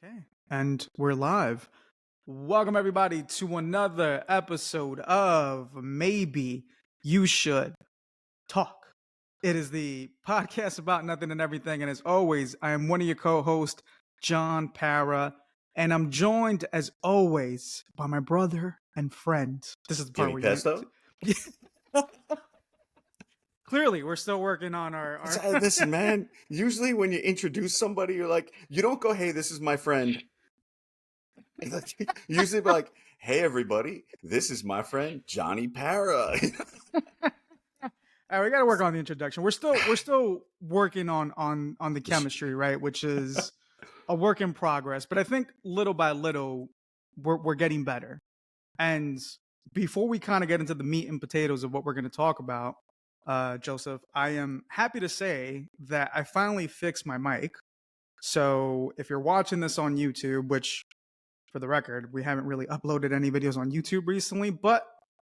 Okay, and we're live. Welcome, everybody, to another episode of Maybe You Should Talk. It is the podcast about nothing and everything. And as always, I am one of your co hosts, John Para. And I'm joined, as always, by my brother and friend. This is the part Jimmy where Pesto? you. Clearly, we're still working on our... Listen, man, usually when you introduce somebody, you're like, you don't go, hey, this is my friend. Usually be like, hey, everybody, this is my friend, Johnny Para. All right, we got to work on the introduction. We're still working on the chemistry, right? Which is a work in progress. But I think little by little, we're getting better. And before we kind of get into the meat and potatoes of what we're going to talk about, Joseph, I am happy to say that I finally fixed my mic. So if you're watching this on YouTube, which for the record, we haven't really uploaded any videos on YouTube recently, but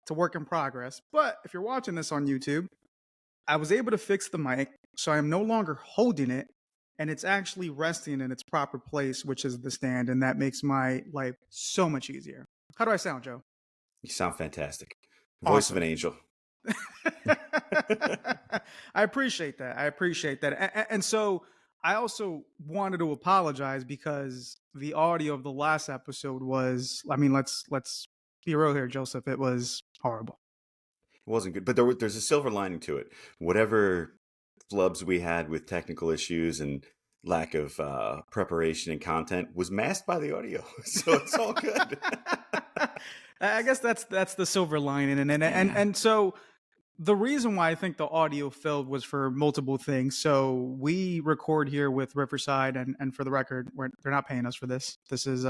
it's a work in progress. But if you're watching this on YouTube, I was able to fix the mic, so I am no longer holding it, and it's actually resting in its proper place, which is the stand, and that makes my life so much easier. How do I sound, Joe? You sound fantastic. Voice of an angel. I appreciate that. And so I also wanted to apologize because the audio of the last episode was, I mean, let's be real here, Joseph. It was horrible. It wasn't good, but there's a silver lining to it. Whatever flubs we had with technical issues and lack of preparation and content was masked by the audio, so it's all good. I guess that's the silver lining, and so the reason why I think the audio failed was for multiple things. So we record here with Riverside, and for the record, they're not paying us for this. This is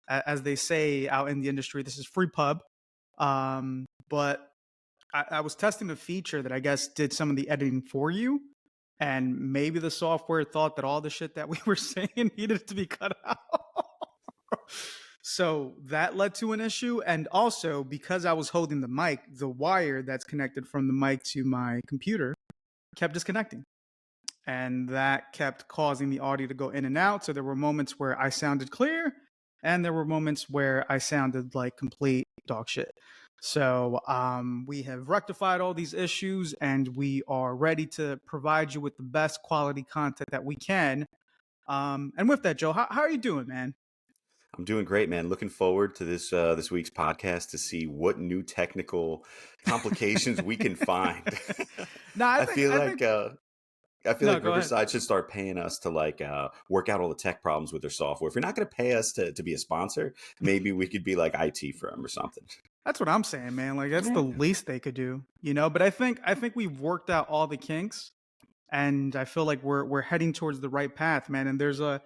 as they say out in the industry, this is free pub. But I was testing a feature that I guess did some of the editing for you. And maybe the software thought that all the shit that we were saying needed to be cut out. So that led to an issue. And also, because I was holding the mic, the wire that's connected from the mic to my computer kept disconnecting. And that kept causing the audio to go in and out. So there were moments where I sounded clear, and there were moments where I sounded like complete dog shit. So we have rectified all these issues, and we are ready to provide you with the best quality content that we can. And with that, Joe, how are you doing, man? I'm doing great, man. Looking forward to this week's podcast to see what new technical complications we can find. No, I feel like No, go ahead. Riverside should start paying us to work out all the tech problems with their software. If you're not going to pay us to be a sponsor, maybe we could be like IT firm or something. That's what I'm saying, man. Like that's the least they could do, you know. But I think we've worked out all the kinks, and I feel like we're heading towards the right path, man. And there's a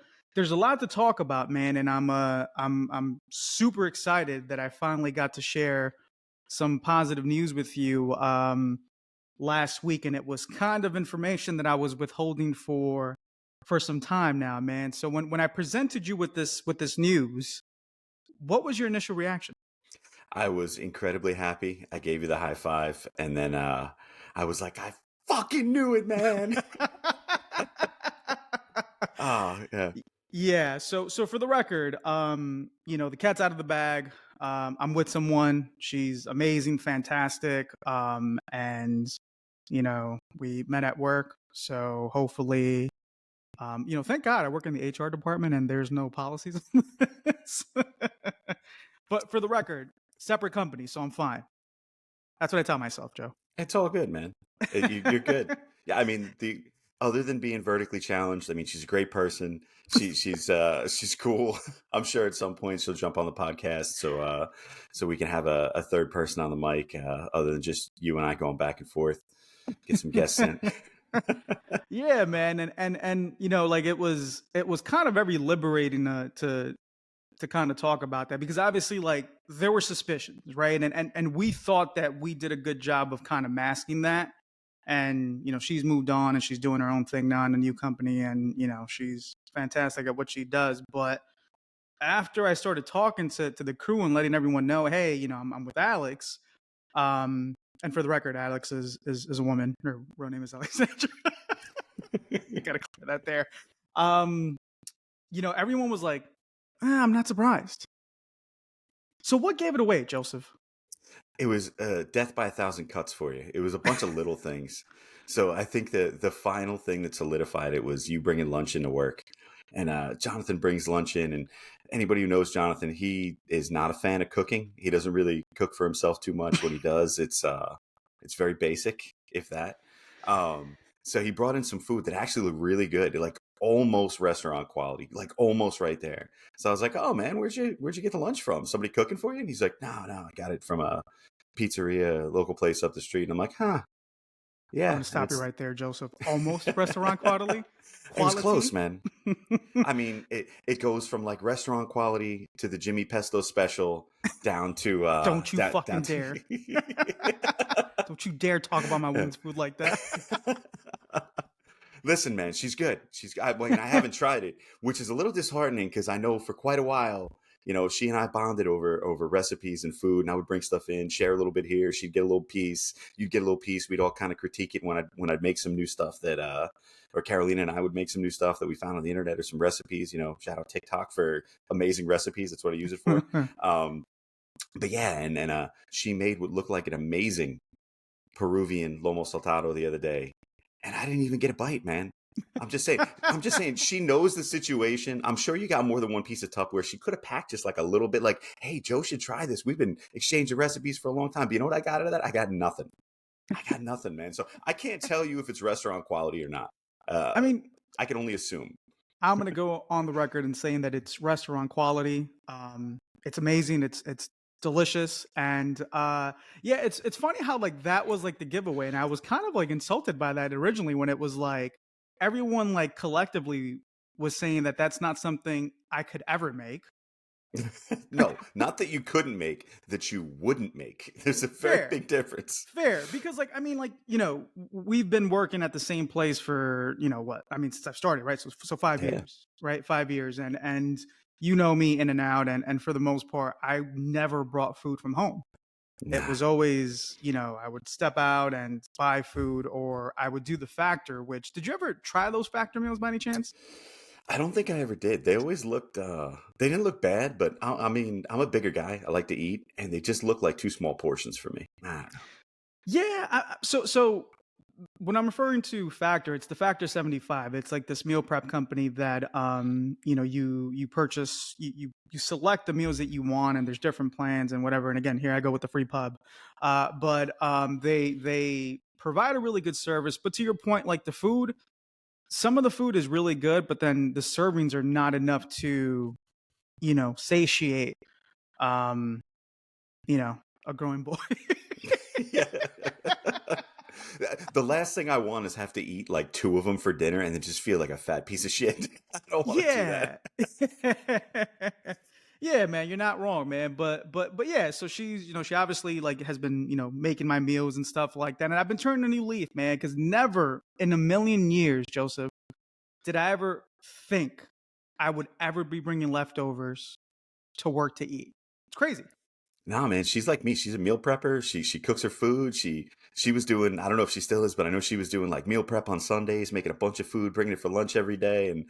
lot to talk about, man. And I'm super excited that I finally got to share some positive news with you last week, and it was kind of information that I was withholding for some time now, man. So when I presented you with this news, what was your initial reaction? I was incredibly happy. I gave you the high five, and then I was like, I fucking knew it, man. Oh, yeah. Yeah. So for the record, the cat's out of the bag. I'm with someone. She's amazing, fantastic. And we met at work. So hopefully, thank God I work in the HR department and there's no policies. But for the record, separate company, so I'm fine. That's what I tell myself, Joe. It's all good, man. You're good. Yeah, I mean, other than being vertically challenged, I mean, she's a great person. She's cool. I'm sure at some point she'll jump on the podcast, so we can have a third person on the mic, other than just you and I going back and forth. Get some guests in. Yeah, man, and like it was kind of very liberating to kind of talk about that, because obviously like there were suspicions, right? And we thought that we did a good job of kind of masking that. And she's moved on and she's doing her own thing now in a new company, and she's fantastic at what she does. But after I started talking to the crew and letting everyone know, hey, I'm with Alex, and for the record, Alex is a woman. Her real name is Alexandra. You gotta clear that there. everyone was like, I'm not surprised. So what gave it away, Joseph? It was death by a thousand cuts for you. It was a bunch of little things. So I think the final thing that solidified it was you bringing lunch into work. And Jonathan brings lunch in, and anybody who knows Jonathan, he is not a fan of cooking. He doesn't really cook for himself too much. When he does, it's very basic, if that. So he brought in some food that actually looked really good, like almost restaurant quality, like almost right there. So I was like, "Oh man, where'd you get the lunch from? Somebody cooking for you?" And he's like, "No, I got it from a pizzeria, local place up the street." And I'm like, "Huh, I'm yeah." gonna And stop you right there, Joseph. Almost restaurant quality. it was close, Quality. man. I mean, it goes from like restaurant quality to the Jimmy Pesto special down to Don't you down fucking to dare. Don't you dare talk about my woman's food like that. Listen, man, she's good. I haven't tried it, which is a little disheartening because I know for quite a while, she and I bonded over recipes and food, and I would bring stuff in, share a little bit here. She'd get a little piece, you'd get a little piece. We'd all kind of critique it when I'd make some new stuff that, or Carolina and I would make some new stuff that we found on the internet or some recipes. Shout out TikTok for amazing recipes. That's what I use it for. But yeah, and she made what looked like an amazing Peruvian lomo saltado the other day, and I didn't even get a bite, man. I'm just saying she knows the situation. I'm sure you got more than one piece of Tupperware. She could have packed just like a little bit, like, "Hey, Joe should try this. We've been exchanging recipes for a long time." But you know what I got out of that? I got nothing. Man. So I can't tell you if it's restaurant quality or not. I mean, I can only assume. I'm gonna go on the record and saying that it's restaurant quality. It's amazing. It's delicious, and yeah, it's funny how like that was like the giveaway, and I was kind of like insulted by that originally when it was like everyone like collectively was saying that that's not something I could ever make. No, not that you couldn't make, that you wouldn't make. There's a very Fair. big difference. Fair, because like I mean, like we've been working at the same place for what I mean since I've started, right? So 5 years, right? 5 years, and you know me in and out, and for the most part, I never brought food from home. It Nah. was always I would step out and buy food, or I would do the factor. Which did you ever try those factor meals by any chance? I don't think I ever did. They always looked, they didn't look bad, but I mean, I'm a bigger guy. I like to eat, and they just look like too small portions for me. I don't know. Yeah. So when I'm referring to Factor, it's the Factor 75. It's like this meal prep company that you purchase, you select the meals that you want, and there's different plans and whatever. And again, here I go with the free pub. But they provide a really good service. But to your point, like the food, some of the food is really good, but then the servings are not enough to satiate um a growing boy. Yeah. The last thing I want is have to eat like two of them for dinner and then just feel like a fat piece of shit. I don't want to do Yeah. that. Yeah, man, you're not wrong, man. But yeah, so she's, she obviously like has been, making my meals and stuff like that. And I've been turning a new leaf, man, because never in a million years, Joseph, did I ever think I would ever be bringing leftovers to work to eat. It's crazy. Nah, man, she's like me. She's a meal prepper. She cooks her food. She was doing, I don't know if she still is, but I know she was doing like meal prep on Sundays, making a bunch of food, bringing it for lunch every day. And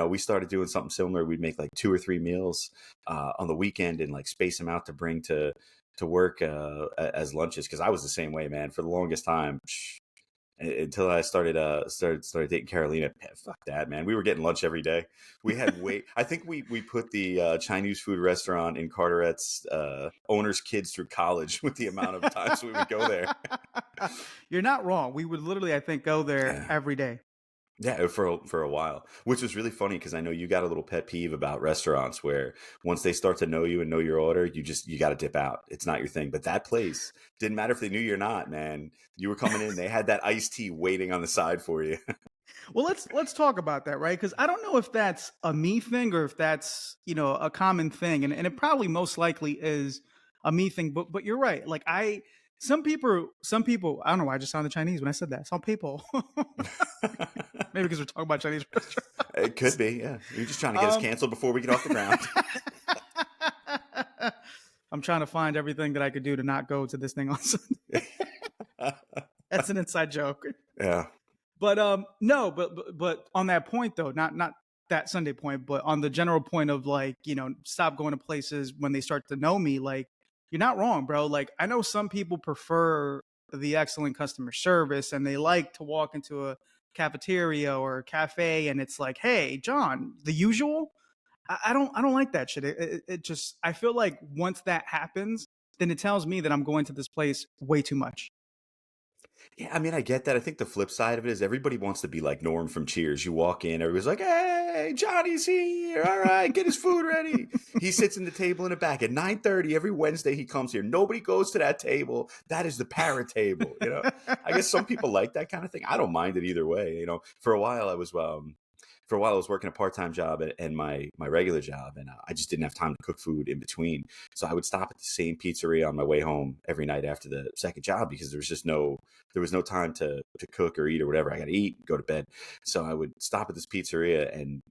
we started doing something similar. We'd make like 2 or 3 meals on the weekend and like space them out to bring to work as lunches. Because I was the same way, man. For the longest time, until I started dating Carolina. Fuck that, man. We were getting lunch every day. We had I think we put the Chinese food restaurant in Carteret's owner's kids through college with the amount of times we would go there. You're not wrong. We would literally, I think, go there Yeah. every day. Yeah, for a while, which was really funny because I know you got a little pet peeve about restaurants where once they start to know you and know your order, you got to dip out. It's not your thing. But that place didn't matter if they knew you or not, man. You were coming in, they had that iced tea waiting on the side for you. Well, let's talk about that, right? Because I don't know if that's a me thing or if that's a common thing, and it probably most likely is a me thing. But you're right. Like some people, I don't know why I just sounded Chinese when I said that. Some people, maybe because we're talking about Chinese It could restaurants. be, yeah. You're just trying to get us canceled before we get off the ground. I'm trying to find everything that I could do to not go to this thing on Sunday. That's an inside joke. Yeah. But no, but on that point though, not that Sunday point, but on the general point of like, stop going to places when they start to know me, like, you're not wrong, bro. Like, I know some people prefer the excellent customer service and they like to walk into a cafeteria or a cafe and it's like, hey, John, the usual. I don't like that shit. It just, I feel like once that happens, then it tells me that I'm going to this place way too much. Yeah, I mean, I get that. I think the flip side of it is everybody wants to be like Norm from Cheers. You walk in, everybody's like, "Hey, Johnny's here! All right, get his food ready." He sits in the table in the back at 9:30 every Wednesday. He comes here. Nobody goes to that table. That is the parent table. I guess some people like that kind of thing. I don't mind it either way. For a while I was working a part-time job and my regular job, and I just didn't have time to cook food in between. So I would stop at the same pizzeria on my way home every night after the second job because there was no time to cook or eat or whatever. I got to eat, go to bed. So I would stop at this pizzeria, and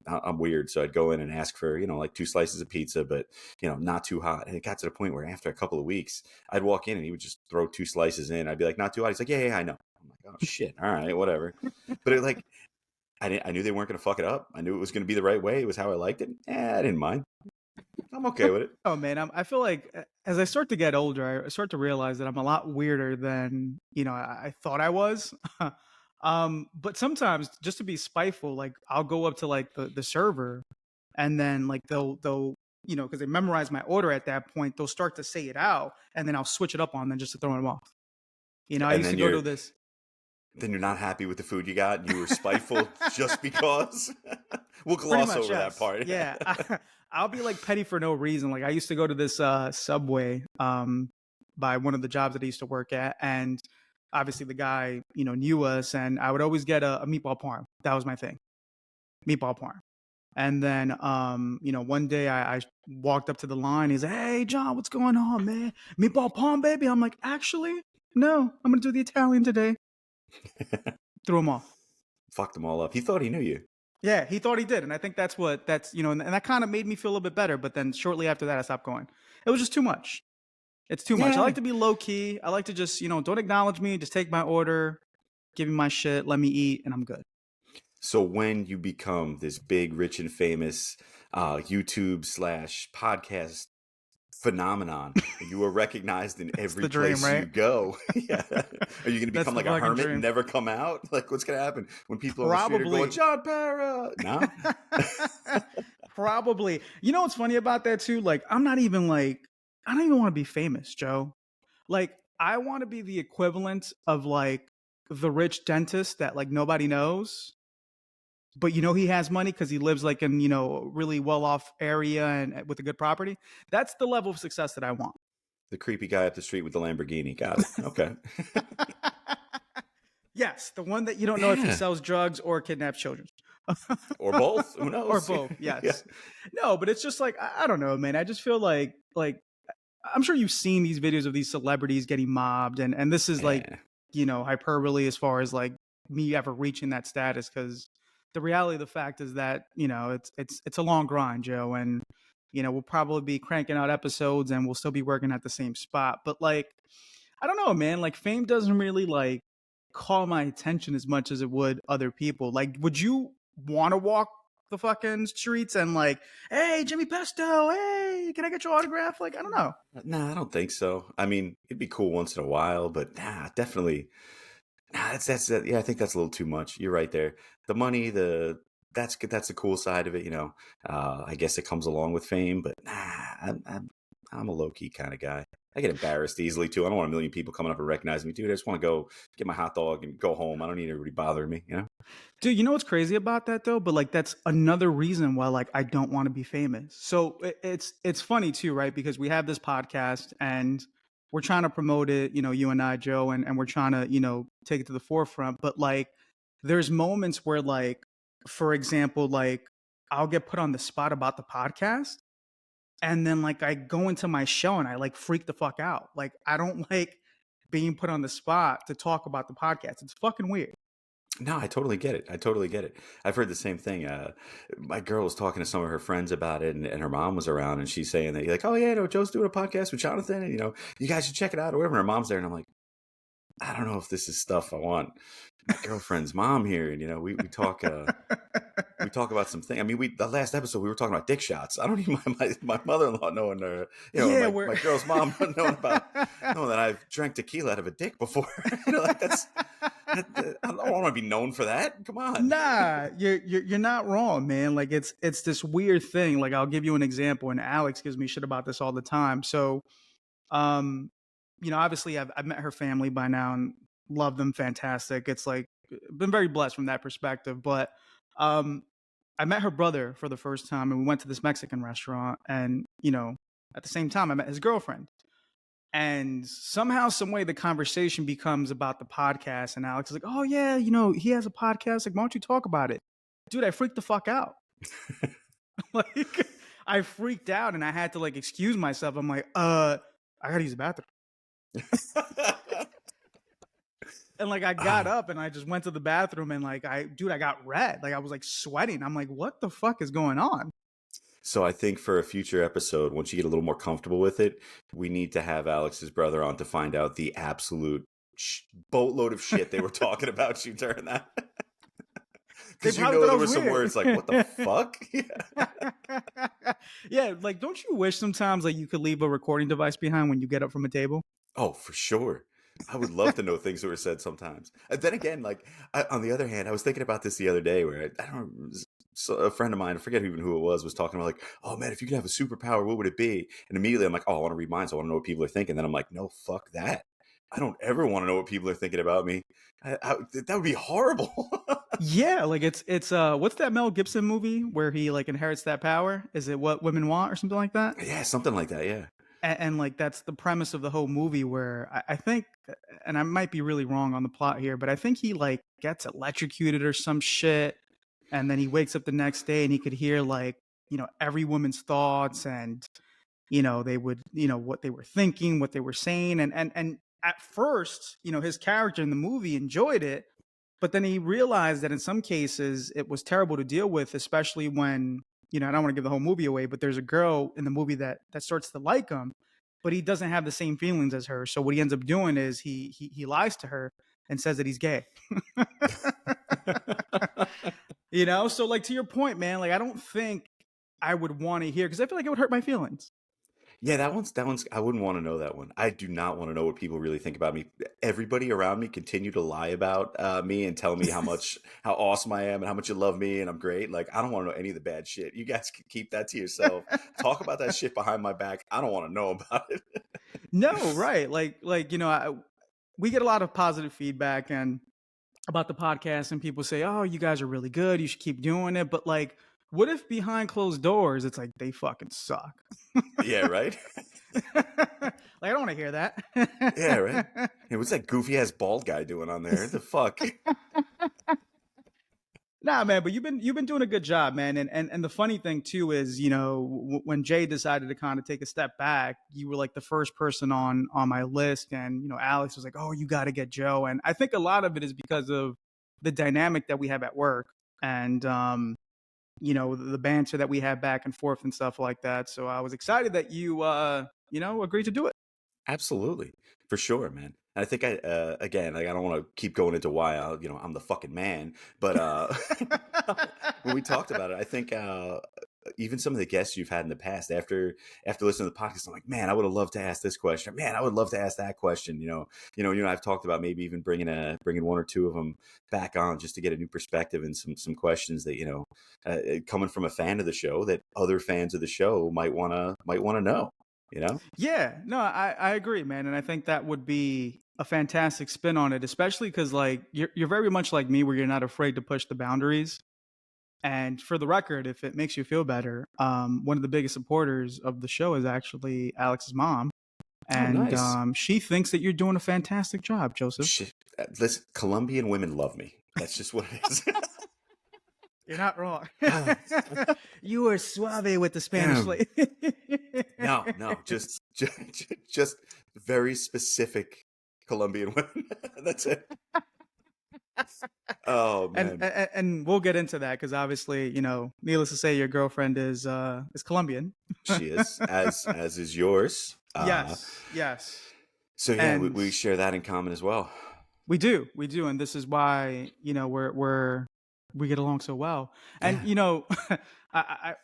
I'm weird, so I'd go in and ask for like 2 slices of pizza, but not too hot. And it got to the point where after a couple of weeks, I'd walk in and he would just throw 2 slices in. I'd be like, "Not too hot." He's like, "Yeah, I know." I'm like, "Oh shit, all right, whatever." But I knew they weren't going to fuck it up. I knew it was going to be the right way. It was how I liked it. I didn't mind. I'm okay with it. Oh man, I feel like as I start to get older, I start to realize that I'm a lot weirder than I thought I was. But sometimes just to be spiteful, like I'll go up to like the server, and then like they'll because they memorize my order at that point, they'll start to say it out, and then I'll switch it up on them just to throw them off. I And used to go to this. then you're not happy with the food you got. And you were spiteful just because. We'll Pretty gloss much, over that yes. part. Yeah. I'll be like petty for no reason. Like I used to go to this Subway by one of the jobs that I used to work at. And obviously the guy, knew us, and I would always get a meatball parm. That was my thing. Meatball parm. And then one day I walked up to the line. He's like, "Hey John, what's going on, man? Meatball parm, baby." I'm like, "Actually, no, I'm gonna do the Italian today." Threw him off. Fucked them all up. He thought he knew you. Yeah, he thought he did, and I think that's and that kind of made me feel a little bit better. But then shortly after that, I stopped going. It was just too much. It's too much. I Yeah. like to be low key. I like to just don't acknowledge me. Just take my order, give me my shit, let me eat, and I'm good. So when you become this big, rich, and famous YouTube/podcast phenomenon, and you are recognized in It's every the dream, place you right? go, yeah. Are you going to That's become the like a fucking hermit and dream. never come out? Like, what's going to happen when people on the street are going, Probably. "John Para"? No. Probably. You know what's funny about that too? Like, I don't even want to be famous, Joe. Like, I want to be the equivalent of like the rich dentist that like nobody knows, but he has money because he lives like in a really well off area and with a good property. That's the level of success that I want. The creepy guy up the street with the Lamborghini. Got it. Okay. Yes, the one that you don't know if he Yeah. sells drugs or kidnaps children. Or both. Who knows? Or both. Yeah. Yes. No, but it's just like I don't know, man. I just feel like I'm sure you've seen these videos of these celebrities getting mobbed, and this is like Yeah. hyperbole as far as like me ever reaching that status, because the reality of the fact is that it's a long grind, Joe, and we'll probably be cranking out episodes and we'll still be working at the same spot, but like I don't know, man. Like fame doesn't really like call my attention as much as it would other people. Like, would you want to walk the fucking streets and like, "Hey, Jimmy Pesto, hey, can I get your autograph?" Like, I don't know. Nah, I don't think so. I mean, it'd be cool once in a while, but definitely. Nah, yeah, I think that's a little too much. You're right there. The money, that's good. That's the cool side of it. I guess it comes along with fame, but nah, I'm a low key kind of guy. I get embarrassed easily too. I don't want a million people coming up and recognizing me, dude. I just want to go get my hot dog and go home. I don't need everybody bothering me. Dude, you know what's crazy about that though? But like that's another reason why like I don't want to be famous. So it's funny too, right? Because we have this podcast and we're trying to promote it, you and I, Joe, and we're trying to, take it to the forefront. But like there's moments where like, for example, like I'll get put on the spot about the podcast. And then like I go into my show and I like freak the fuck out. Like I don't like being put on the spot to talk about the podcast. It's fucking weird. No, I totally get it. I totally get it. I've heard the same thing. My girl was talking to some of her friends about it, and her mom was around, and she's saying that, like, "Oh yeah, no, Joe's doing a podcast with Jonathan, and you guys should check it out," or whatever. And her mom's there, and I'm like, I don't know if this is stuff I want my girlfriend's mom here, and we talk about some things. I mean, the last episode we were talking about dick shots. I don't need my mother-in-law knowing, Yeah, my girl's mom knowing that I've drank tequila out of a dick before. Like I don't want to be known for that. Come on. Nah, you're not wrong, man. Like it's this weird thing. Like I'll give you an example, and Alex gives me shit about this all the time. So, um, obviously I've met her family by now and love them, fantastic. It's like been very blessed from that perspective. But um, I met her brother for the first time, and we went to this Mexican restaurant, and at the same time I met his girlfriend. And somehow, some way, the conversation becomes about the podcast. And Alex is like, "Oh yeah, he has a podcast. Like, why don't you talk about it, dude?" I freaked the fuck out. Like, I freaked out, and I had to like excuse myself. I'm like, I gotta use the bathroom. And like, I got up and I just went to the bathroom, and like, I got red. Like, I was like sweating. I'm like, what the fuck is going on? So I think for a future episode, once you get a little more comfortable with it, we need to have Alex's brother on to find out the absolute boatload of shit they were talking about you during that. Because there were some words like, what the fuck? Yeah, like, don't you wish sometimes like you could leave a recording device behind when you get up from a table? Oh, for sure. I would love to know things that were said sometimes. And then again, like, on the other hand, I was thinking about this the other day where I don't so a friend of mine, I forget even who it was talking about like, oh man, if you could have a superpower, what would it be? And immediately I'm like, oh, I want to read minds. I want to know what people are thinking. Then I'm like, no, fuck that. I don't ever want to know what people are thinking about me. That would be horrible. Yeah, like it's what's that Mel Gibson movie where he like inherits that power? Is it What Women Want or something like that? Yeah, something like that. Yeah. And like that's the premise of the whole movie where I think, and I might be really wrong on the plot here, but I think he like gets electrocuted or some shit, and then he wakes up the next day and he could hear like every woman's thoughts, and they would what they were thinking, what they were saying, and at first his character in the movie enjoyed it, but then he realized that in some cases it was terrible to deal with, especially when I don't want to give the whole movie away, but there's a girl in the movie that starts to like him, but he doesn't have the same feelings as her. So what he ends up doing is he lies to her and says that he's gay. So like, to your point, man, like I don't think I would want to hear, because I feel like it would hurt my feelings. Yeah, that one's I wouldn't want to know that one. I do not want to know what people really think about me. Everybody around me continue to lie about me and tell me how awesome I am and how much you love me and I'm great. Like, I don't want to know any of the bad shit. You guys can keep that to yourself. Talk about that shit behind my back. I don't want to know about it. No, right. Like we get a lot of positive feedback and about the podcast, and people say, "Oh, you guys are really good. You should keep doing it." But like, what if behind closed doors, it's like they fucking suck? Yeah, right. Like, I don't want to hear that. Yeah, right. Hey, what's that goofy ass bald guy doing on there? The fuck? Nah, man, but you've been doing a good job, man. And the funny thing too is, when Jay decided to kind of take a step back, you were like the first person on my list, and Alex was like, "Oh, you got to get Joe." And I think a lot of it is because of the dynamic that we have at work, and the banter that we have back and forth and stuff like that. So I was excited that you agreed to do it. Absolutely, for sure, man. And I think again, like, I don't want to keep going into why I'm the fucking man, but when we talked about it, I think even some of the guests you've had in the past, after listening to the podcast, I'm like, man, I would have loved to ask this question. Man, I would love to ask that question. You and I've talked about maybe even bringing one or two of them back on just to get a new perspective and some questions that coming from a fan of the show that other fans of the show might wanna know. Yeah, no, I agree, man. And I think that would be a fantastic spin on it, especially because like you're very much like me, where you're not afraid to push the boundaries. And for the record, if it makes you feel better, one of the biggest supporters of the show is actually Alex's mom. And nice. She thinks that you're doing a fantastic job, Joseph. Shit. Listen, Colombian women love me. That's just what it is. You're not wrong. You were suave with the Spanish lady. No, just very specific Colombian women. That's it. Oh man. And we'll get into that because obviously, needless to say, your girlfriend is Colombian. She is, as is yours. Yes. So yeah, we share that in common as well. we do, and this is why we get along so well. And Yeah. I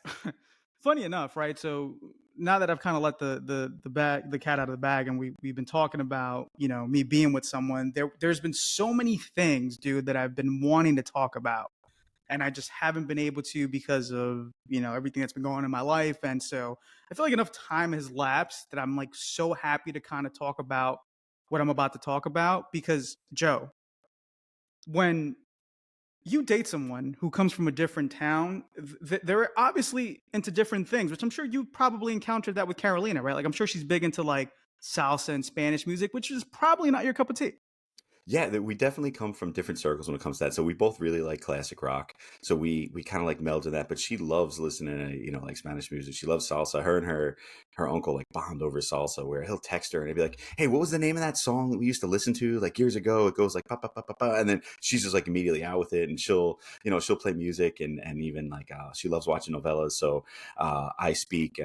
funny enough, right? So now that I've kind of let the cat out of the bag, and we've been talking about me being with someone, there's been so many things, dude, that I've been wanting to talk about, and I just haven't been able to because of everything that's been going on in my life. And so I feel like enough time has lapsed that I'm like so happy to kind of talk about what I'm about to talk about. Because Joe, when you date someone who comes from a different town, they're obviously into different things, which I'm sure you probably encountered that with Carolina, right? Like I'm sure she's big into like salsa and Spanish music, which is probably not your cup of tea. Yeah, we definitely come from different circles when it comes to that. So we both really like classic rock. So we kind of like meld in that. But she loves listening to like Spanish music. She loves salsa. Her and her uncle like bond over salsa. Where he'll text her and he'll be like, "Hey, what was the name of that song that we used to listen to like years ago? It goes like pa pa pa pa pa," and then she's just like immediately out with it. And she'll play music and even like she loves watching novellas. So I speak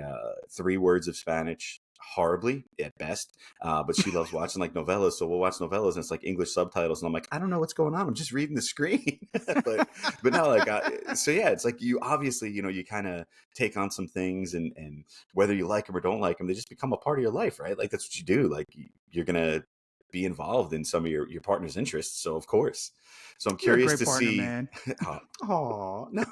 3 words of Spanish horribly at best, but she loves watching like novellas, so we'll watch novellas and it's like English subtitles, and I'm like, I don't know what's going on, I'm just reading the screen. But no, like so yeah, it's like you obviously you kind of take on some things, and whether you like them or don't like them, they just become a part of your life, right? Like that's what you do. Like you're gonna be involved in some of your partner's interests, so of course. So I'm You're a curious great to partner, see. man. Oh no.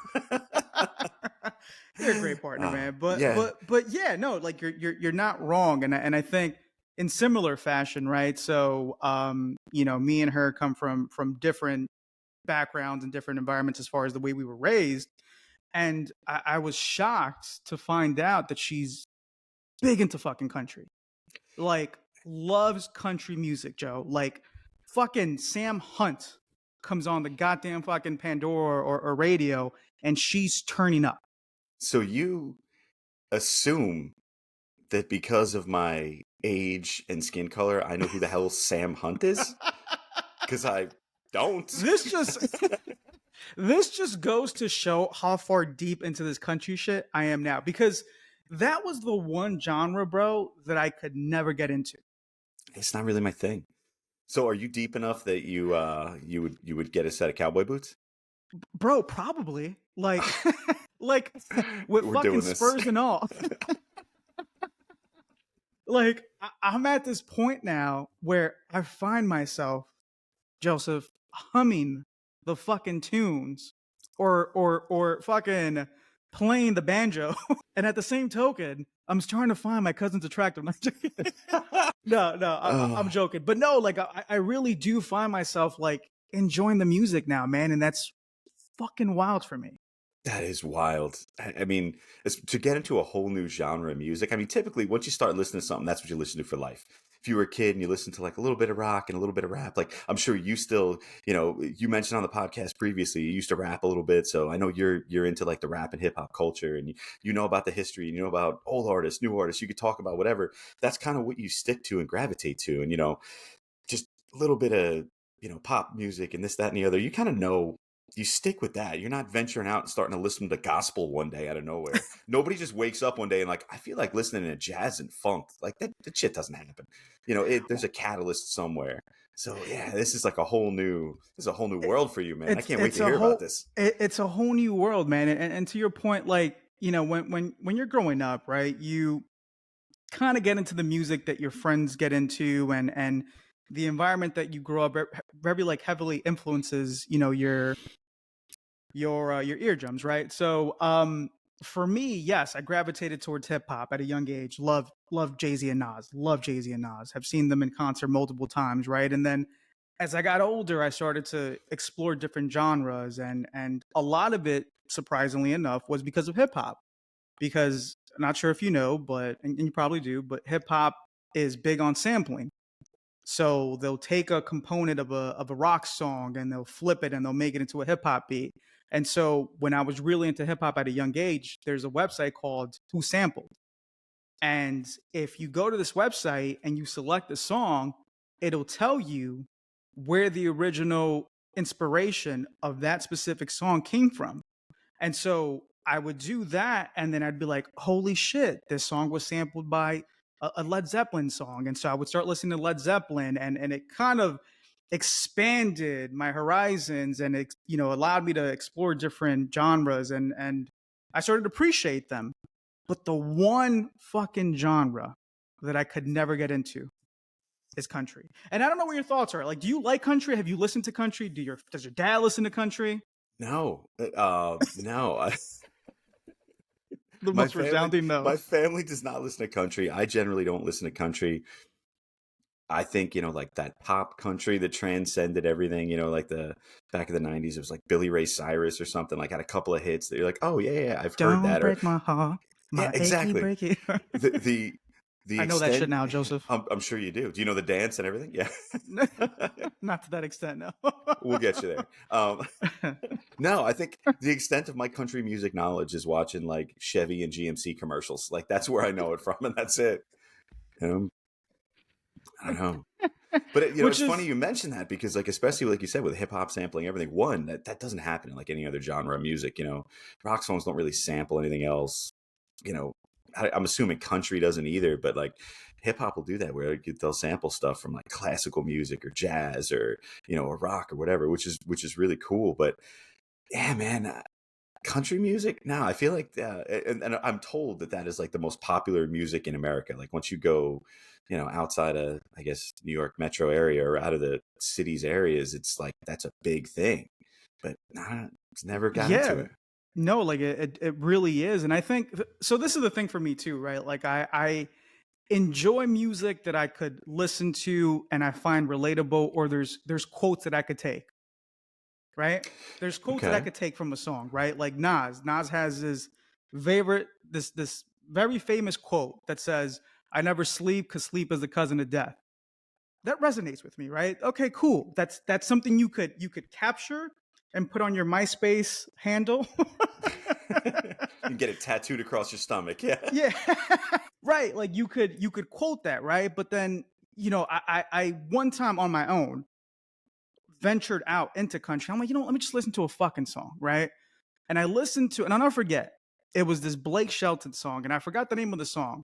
You're a great partner, man. But Yeah. but but yeah, no, like you're not wrong, and I think in similar fashion, right? So me and her come from different backgrounds and different environments as far as the way we were raised, and I was shocked to find out that she's big into fucking country, like loves country music, Joe. Like fucking Sam Hunt comes on the goddamn fucking Pandora or radio, and she's turning up. So you assume that because of my age and skin color, I know who the hell Sam Hunt is? Because I don't. This just this just goes to show how far deep into this country shit I am now, because that was the one genre, bro, that I could never get into. It's not really my thing. So are you deep enough that you would get a set of cowboy boots? Bro, probably. Like like with We're fucking doing this. spurs and all. Like I'm at this point now where I find myself, Joseph, humming the fucking tunes, or fucking playing the banjo. And at the same token, I'm trying to find my cousin's attractive. No, I'm Oh, joking. But no, like I really do find myself like enjoying the music now, man, and that's fucking wild for me. that is wild. I mean, to get into a whole new genre of music. I mean, typically, once you start listening to something, that's what you listen to for life. If you were a kid and you listen to like a little bit of rock and a little bit of rap, like I'm sure you still, you mentioned on the podcast previously, you used to rap a little bit. So I know you're into like the rap and hip hop culture, and you know about the history, and you know about old artists, new artists. You could talk about whatever. That's kind of what you stick to and gravitate to, and just a little bit of pop music and this, that, and the other. You kind of know, you stick with that. You're not venturing out and starting to listen to gospel one day out of nowhere. Nobody just wakes up one day and like, I feel like listening to jazz and funk. Like that shit doesn't happen. There's a catalyst somewhere. So yeah, this is a whole new world for you, man. I It's can't wait it's to a hear about whole this. it's a whole new world, man. And to your point, like when you're growing up, right, you kind of get into the music that your friends get into, and the environment that you grow up very like heavily influences your eardrums, right? So for me, yes, I gravitated towards hip hop at a young age. Love Jay-Z and Nas. Love Jay-Z and Nas. Have seen them in concert multiple times, right? And then as I got older, I started to explore different genres, and a lot of it, surprisingly enough, was because of hip hop. Because I'm not sure if you know, but and you probably do, but hip hop is big on sampling. So they'll take a component of a rock song and they'll flip it and they'll make it into a hip hop beat. And so when I was really into hip hop at a young age, there's a website called Who Sampled. And if you go to this website and you select a song, it'll tell you where the original inspiration of that specific song came from. And so I would do that, and then I'd be like, "Holy shit! This song was sampled by a Led Zeppelin song." And so I would start listening to Led Zeppelin, and it kind of expanded my horizons and allowed me to explore different genres, and I started to appreciate them. But the one fucking genre that I could never get into is country. And I don't know what your thoughts are. Like, do you like country? Have you listened to country? Does your dad listen to country? No, no. The most resounding no. My family does not listen to country. I generally don't listen to country. I think, like that pop country that transcended everything, like the back in the 90s, it was like Billy Ray Cyrus or something, like had a couple of hits that you're like, oh yeah, I've heard Don't that. Or break my heart, yeah, my achy exactly. breaky. The I know that shit extent, now, Joseph. I'm sure you do. Do you know the dance and everything? Yeah. Not to that extent, no. We'll get you there. No, I think the extent of my country music knowledge is watching like Chevy and GMC commercials. Like that's where I know it from, and that's it. I don't know. But it's funny you mention that, because like, especially like you said, with hip hop sampling everything, one, that doesn't happen in like any other genre of music. Rock songs don't really sample anything else. I'm assuming country doesn't either, but like hip hop will do that, where they'll sample stuff from like classical music or jazz or or rock or whatever, which is really cool. But yeah, man, country music now, I feel like and I'm told that is like the most popular music in America. Like once you go outside of, I guess, New York metro area or out of the cities areas, it's like that's a big thing. But it's never got into it. No, like it really is. And I think so. This is the thing for me too, right? Like I enjoy music that I could listen to and I find relatable, or there's quotes that I could take. Right? There's quotes that I could take from a song, right? Like Nas. Nas has this very famous quote that says, "I never sleep because sleep is the cousin of death." That resonates with me, right? Okay, cool. That's something you could capture and put on your MySpace handle. You get it tattooed across your stomach. Yeah. Yeah. Right. Like you could quote that, right? But then, I one time on my own ventured out into country. I'm like, let me just listen to a fucking song, right? And I listened to, and I'll never forget, it was this Blake Shelton song, and I forgot the name of the song,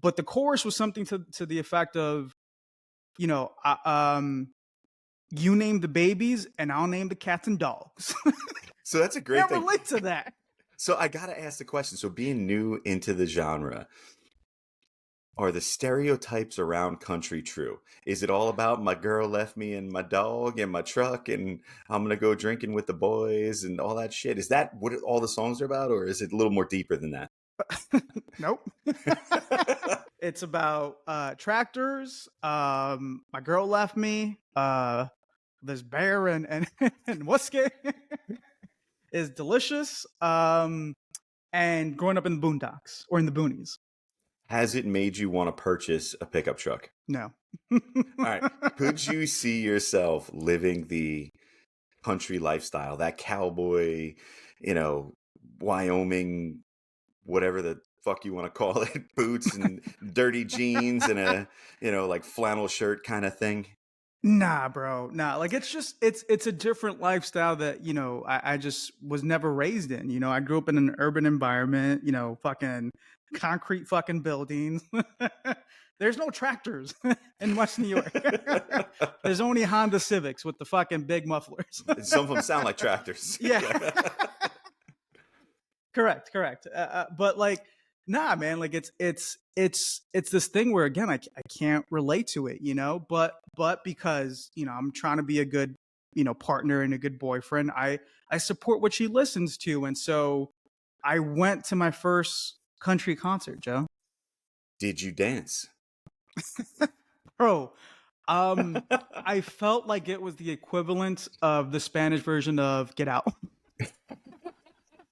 but the chorus was something to the effect of, you name the babies and I'll name the cats and dogs. So that's a great thing. Relate to that. So I gotta ask the question. So being new into the genre, are the stereotypes around country true? Is it all about my girl left me and my dog and my truck and I'm gonna go drinking with the boys and all that shit? Is that what all the songs are about, or is it a little more deeper than that? Nope. It's about tractors. My girl left me. This bear and whiskey is delicious. And growing up in the boondocks or in the boonies. Has it made you want to purchase a pickup truck? No. All right. Could you see yourself living the country lifestyle, that cowboy, Wyoming, whatever the fuck you want to call it, boots and dirty jeans and a, like flannel shirt kind of thing? Nah, bro. Nah, like it's a different lifestyle that, I just was never raised in. I grew up in an urban environment, fucking concrete fucking buildings. There's no tractors in West New York. There's only Honda Civics with the fucking big mufflers. Some of them sound like tractors. Yeah. Correct. But like, nah, man, like it's this thing where, again, I can't relate to it, but because, I'm trying to be a good, partner and a good boyfriend, I support what she listens to. And so I went to my first country concert, Joe. Did you dance? Bro, I felt like it was the equivalent of the Spanish version of Get Out.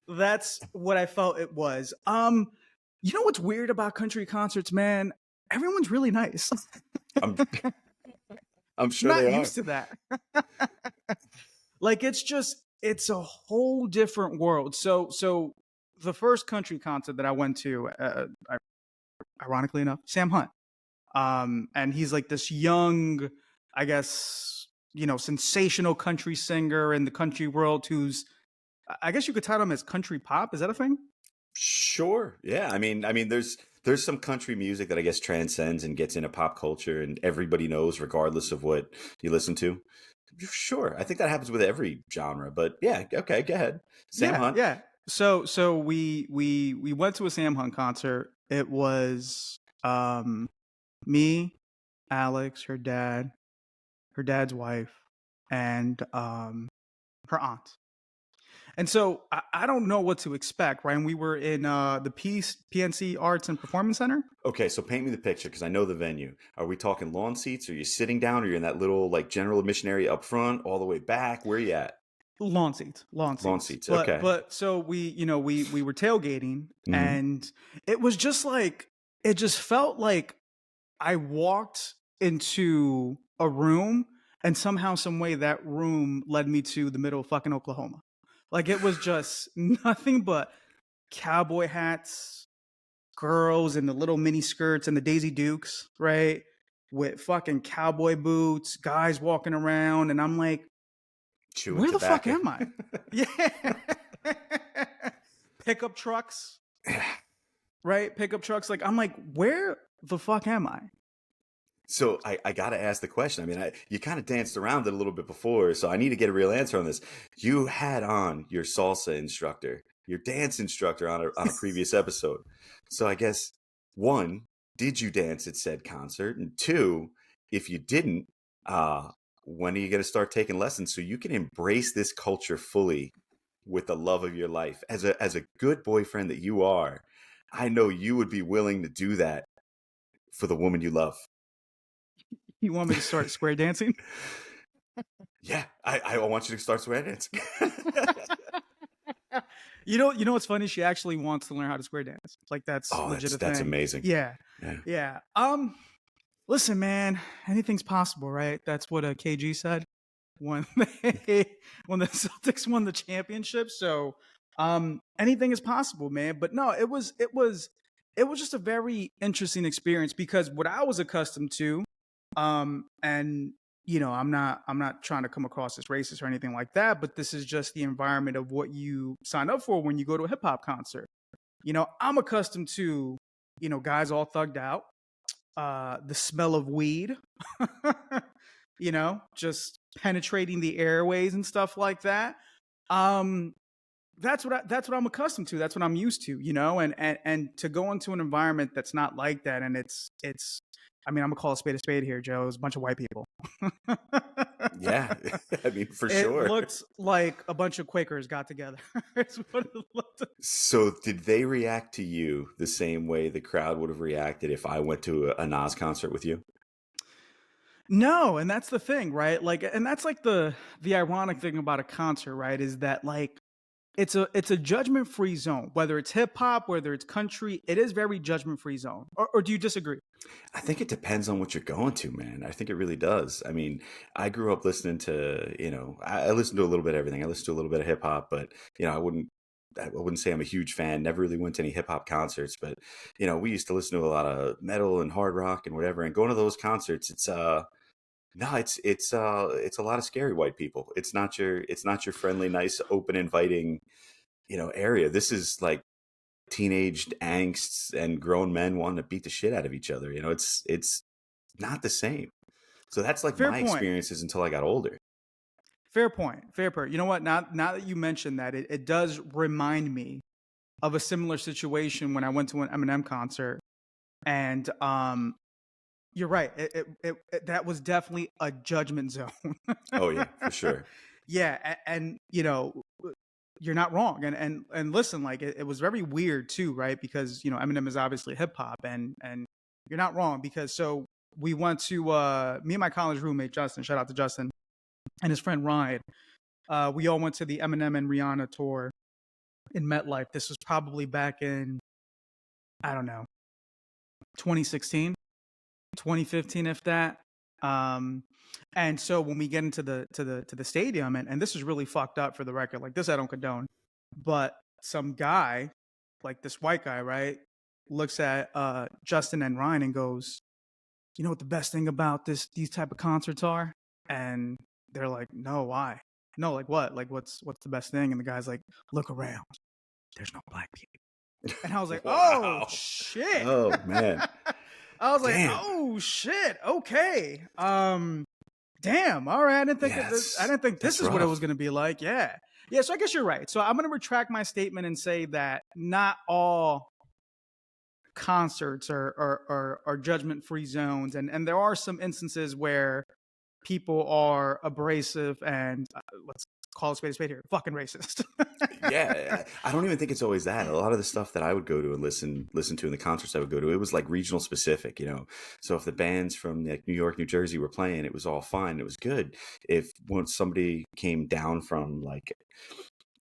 That's what I felt it was. You know what's weird about country concerts, man? Everyone's really nice. I'm sure Not they are. used to that. Like it's a whole different world. So the first country concert that I went to, ironically enough, Sam Hunt. And he's like this young, I guess, sensational country singer in the country world who's, I guess you could title him as country pop. Is that a thing? Sure. Yeah. I mean, there's there's some country music that I guess transcends and gets into pop culture, and everybody knows, regardless of what you listen to. Sure, I think that happens with every genre. But yeah, okay, go ahead. Sam Yeah, Hunt. yeah. So we went to a Sam Hunt concert. It was me, Alex, her dad's wife, and her aunt. And so I don't know what to expect, right? And we were in the PNC Arts and Performance Center. Okay, so paint me the picture because I know the venue. Are we talking lawn seats? Are you sitting down? Or you in that little like general admission area up front, all the way back? Where are you at? Lawn seats, lawn Lawn seats. seats. But Okay. so we were tailgating, Hmm. and it was just like it just felt like I walked into a room, and somehow, some way, that room led me to the middle of fucking Oklahoma. Like it was just nothing but cowboy hats, girls in the little mini skirts and the Daisy Dukes, right? With fucking cowboy boots, guys walking around, and I'm like, Chewing where the fuck tobacco. am I? Yeah. Pickup trucks, right? Pickup trucks. Like, I'm like, where the fuck am I? So I got to ask the question. I mean, you kind of danced around it a little bit before, so I need to get a real answer on this. You had on your salsa instructor, your dance instructor on a previous episode. So I guess one, did you dance at said concert? And two, if you didn't, uh, when are you going to start taking lessons so you can embrace this culture fully with the love of your life? As a good boyfriend that you are, I know you would be willing to do that for the woman you love. You want me to start square dancing? Yeah, I want you to start swearing dancing. You know what's funny? She actually wants to learn how to square dance. Like that's Oh, legit a that's thing. amazing. Yeah, Yeah. yeah. Listen, man, anything's possible, right? That's what KG said when when the Celtics won the championship. So, anything is possible, man. But no, it was just a very interesting experience because what I was accustomed to, and I'm not trying to come across as racist or anything like that, but this is just the environment of what you sign up for when you go to a hip hop concert. I'm accustomed to, guys all thugged out, the smell of weed, just penetrating the airways and stuff like that. Um, that's what I'm accustomed to. That's what I'm used to, and to go into an environment that's not like that, and it's. I mean, I'm gonna call a spade here, Joe. It was a bunch of white people. Yeah. I mean, for It sure. looked like a bunch of Quakers got together. It's what it looked like. So, did they react to you the same way the crowd would have reacted if I went to a Nas concert with you? No, and that's the thing, right? Like, and that's like the ironic thing about a concert, right? Is that like it's a judgment free zone. Whether it's hip hop, whether it's country, it is very judgment free zone. Or do you disagree? I think it depends on what you're going to, man. I think it really does. I mean, I grew up listening to, I listened to a little bit of everything. I listened to a little bit of hip hop, but I wouldn't say I'm a huge fan. Never really went to any hip hop concerts, but we used to listen to a lot of metal and hard rock and whatever. And going to those concerts, it's no, it's a lot of scary white people. It's not your friendly, nice, open, inviting, area. This is like teenage angst and grown men wanting to beat the shit out of each other. It's not the same. So that's like Fair my point. experiences until I got older. Fair point. Fair point. You know what? Now that you mentioned that, it does remind me of a similar situation when I went to an Eminem concert, and you're right. That was definitely a judgment zone. Oh yeah, for sure. Yeah, and you're not wrong. And listen, like it was very weird too, right? Because Eminem is obviously hip hop, and you're not wrong because so we went to me and my college roommate Justin. Shout out to Justin and his friend Ryan. We all went to the Eminem and Rihanna tour in MetLife. This was probably back in, I don't know, 2016, 2015, if that. Um, and so when we get into the stadium, and this is really fucked up for the record, like this I don't condone, but some guy, like this white guy, right, looks at Justin and Ryan and goes, "You know what the best thing about these type of concerts are?" And they're like, "No, why?" No, like what? Like what's the best thing? And the guy's like, "Look around. There's no black people." And I was like, oh Wow. shit. Oh man. I was like, Damn. oh shit. Okay. Damn. All right. Yeah, I didn't think this that's is what it was rough. going to be like. Yeah. Yeah. So I guess you're right. So I'm going to retract my statement and say that not all concerts are judgment free zones, and there are some instances where people are abrasive and let's call a spade here, fucking racist. Yeah, I don't even think it's always that. A lot of the stuff that I would go to and listen to in the concerts I would go to, it was like regional specific, you know. So if the bands from like New York, New Jersey were playing, it was all fine. It was good. If once somebody came down from like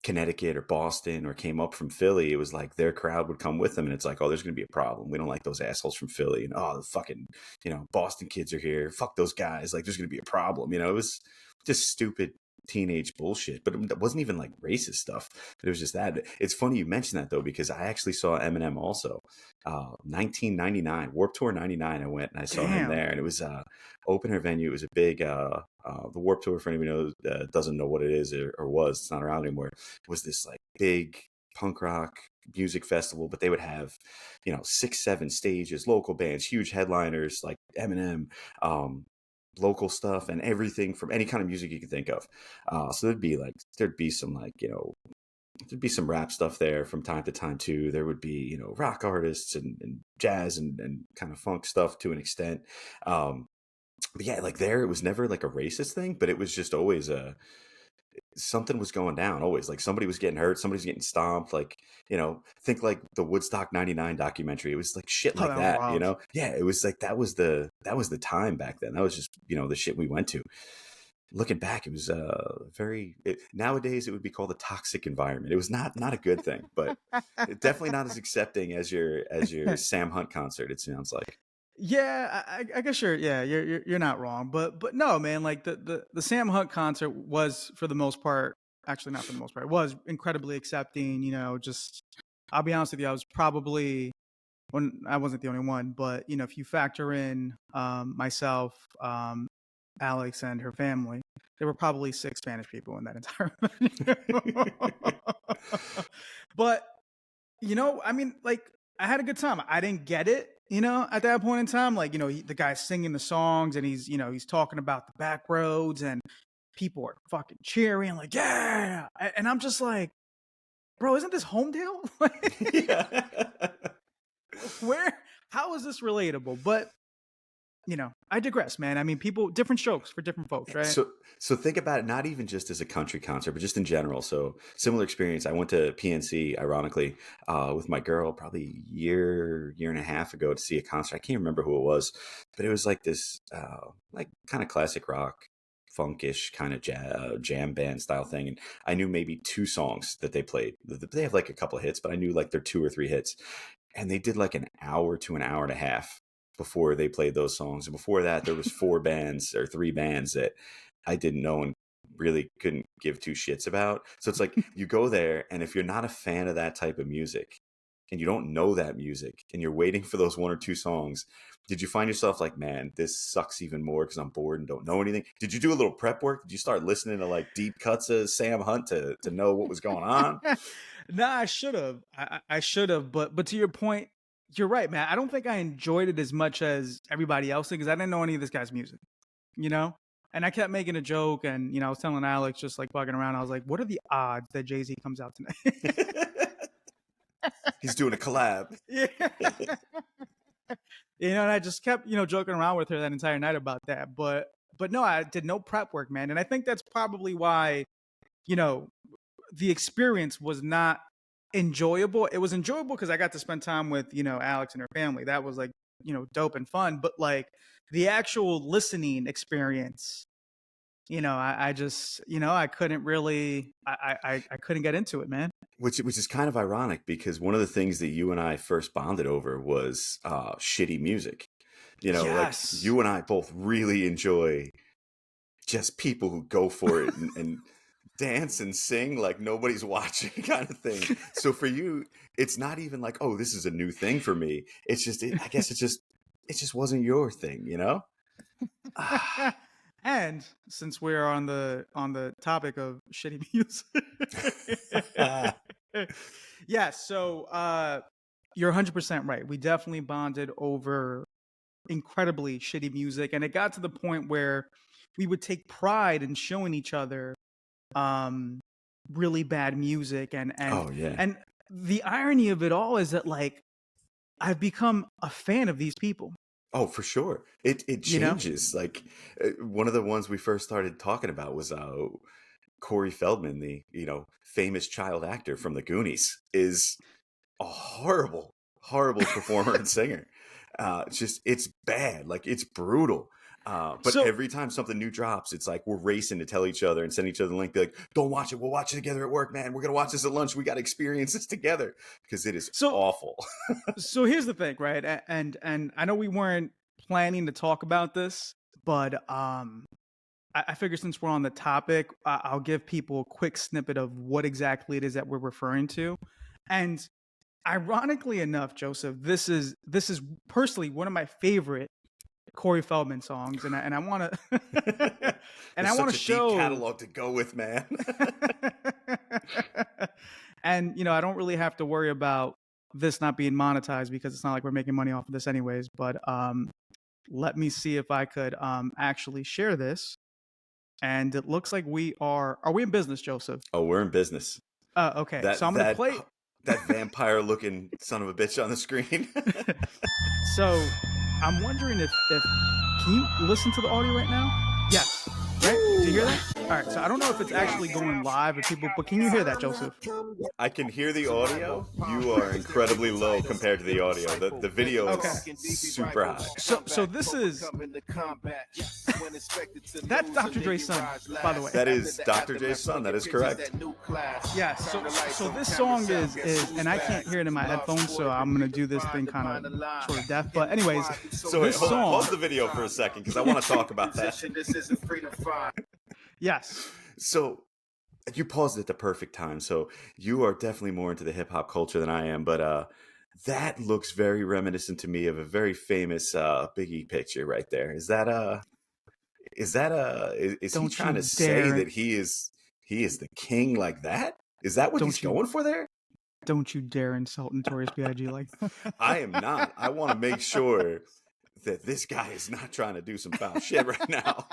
Connecticut or Boston or came up from Philly, it was like their crowd would come with them, and it's like, oh, there's going to be a problem. We don't like those assholes from Philly, and oh, the fucking, you know, Boston kids are here. Fuck those guys. Like, there's going to be a problem. You know, it was just stupid teenage bullshit, but it wasn't even like racist stuff. It was just that. It's funny you mentioned that though, because I actually saw Eminem also, 1999 Warped Tour 99. I went and I saw him Damn. there, and it was open air venue. It was a big the Warped Tour, for anybody who knows, doesn't know what it is or was, it's not around anymore, was this like big punk rock music festival, but they would have, you know, 6 7 stages, local bands, huge headliners like Eminem, um local stuff, and everything from any kind of music you could think of. So there'd be some like, you know, there'd be some rap stuff there from time to time too. There would be, you know, rock artists and jazz and kind of funk stuff to an extent. But yeah, like there, it was never like a racist thing, but it was just always something was going down always. Like somebody was getting hurt, somebody's getting stomped. Like, you know, think like the Woodstock 99 documentary. It was like shit Oh, like that was that, you wild. know? Yeah, it was like that was the time back then. That was just, you know, the shit we went to. Looking back, it was nowadays it would be called a toxic environment. It was not a good thing, but definitely not as accepting as your Sam Hunt concert, it sounds like. Yeah, I guess you're not wrong, but no, man, like the Sam Hunt concert was for the most part, actually not for the most part, was incredibly accepting. You know, just I'll be honest with you, I was probably when I wasn't the only one, but you know, if you factor in myself, Alex, and her family, there were probably 6 Spanish people in that entire venue. But you know, I mean, like, I had a good time. I didn't get it, you know, at that point in time. Like, you know, the guy's singing the songs and he's, you know, he's talking about the back roads and people are fucking cheering, like, yeah. And I'm just like, bro, isn't this Homedale? Yeah. Where, how is this relatable? But, you know, I digress, man. I mean, people, different strokes for different folks, right? So think about it, not even just as a country concert, but just in general. So similar experience. I went to PNC, ironically, with my girl probably year and a half ago to see a concert. I can't remember who it was, but it was like this, like kind of classic rock, funkish kind of jam band style thing. And I knew maybe 2 songs that they played. They have like a couple of hits, but I knew like their 2 or 3 hits, and they did like an hour to an hour and a half before they played those songs. And before that, there was 4 bands or 3 bands that I didn't know and really couldn't give 2 shits about. So it's like you go there, and if you're not a fan of that type of music and you don't know that music and you're waiting for those 1 or 2 songs, did you find yourself like, man, this sucks even more because I'm bored and don't know anything? Did you do a little prep work? Did you start listening to like deep cuts of Sam Hunt to know what was going on? Nah, I should have. I should have, but to your point, you're right, man. I don't think I enjoyed it as much as everybody else did because I didn't know any of this guy's music, you know? And I kept making a joke, and you know, I was telling Alex just like bugging around. I was like, "What are the odds that Jay-Z comes out tonight?" He's doing a collab. Yeah, you know, and I just kept, you know, joking around with her that entire night about that. But no, I did no prep work, man, and I think that's probably why, you know, the experience was not enjoyable. It was enjoyable because I got to spend time with, you know, Alex and her family. That was like, you know, dope and fun. But like the actual listening experience, you know, I just, you know, I couldn't really, I couldn't get into it, man. Which is kind of ironic because one of the things that you and I first bonded over was shitty music. You know, like Yes. you and I both really enjoy just people who go for it and dance and sing like nobody's watching kind of thing. So for you, it's not even like, oh, this is a new thing for me. It's just, I guess it just wasn't your thing, you know? And since we're on the topic of shitty music, Yeah, so you're 100% right. We definitely bonded over incredibly shitty music, and it got to the point where we would take pride in showing each other um really bad music, Oh yeah. and the irony of it all is that like I've become a fan of these people, Oh, for sure. It you know? changes. Like one of the ones we first started talking about was Corey Feldman, the famous child actor from the Goonies, is a horrible, horrible performer and singer. It's bad, like it's brutal. But So every time something new drops, it's like we're racing to tell each other and send each other the link. Be like, "Don't watch it. We'll watch it together at work, man. We're gonna watch this at lunch. We got to experience this together because it is so awful." so here's the thing, right? And I know we weren't planning to talk about this, but I figure since we're on the topic, I'll give people a quick snippet of what exactly it is that we're referring to. And ironically enough, Joseph, this is personally one of my favorite Corey Feldman songs, and I want to and There's I want such to a deep show. catalog to go with, man. And I don't really have to worry about this not being monetized because it's not like we're making money off of this anyways. But let me see if I could actually share this. And it looks like we are. Are we in business, Joseph? Oh, we're in business. Okay, so That I'm gonna that play. that vampire looking son of a bitch on the screen. So I'm wondering if can you listen to the audio right now? Yes. Right? Do you hear that? All right. So I don't know if it's actually going live with people, but can you hear that, Joseph? I can hear the audio. You are incredibly low compared to the audio. The video Okay. is super high. So this is that's Dr. Dre's son, by the way. That is Dr. J's son. That is correct. Yeah. So this song is and I can't hear it in my headphones, so I'm gonna do this thing kind of sort of deaf. But anyways, So wait, this hold on. song. Pause the video for a second because I want to talk about that. Yes. So you paused at the perfect time. So you are definitely more into the hip hop culture than I am, but that looks very reminiscent to me of a very famous Biggie picture right there. Is he Don't trying to you say dare. that he is the king like that? Is that what he's Don't you going for there? don't you dare insult Notorious B.I.G. like that. I am not. I want to make sure that this guy is not trying to do some foul shit right now.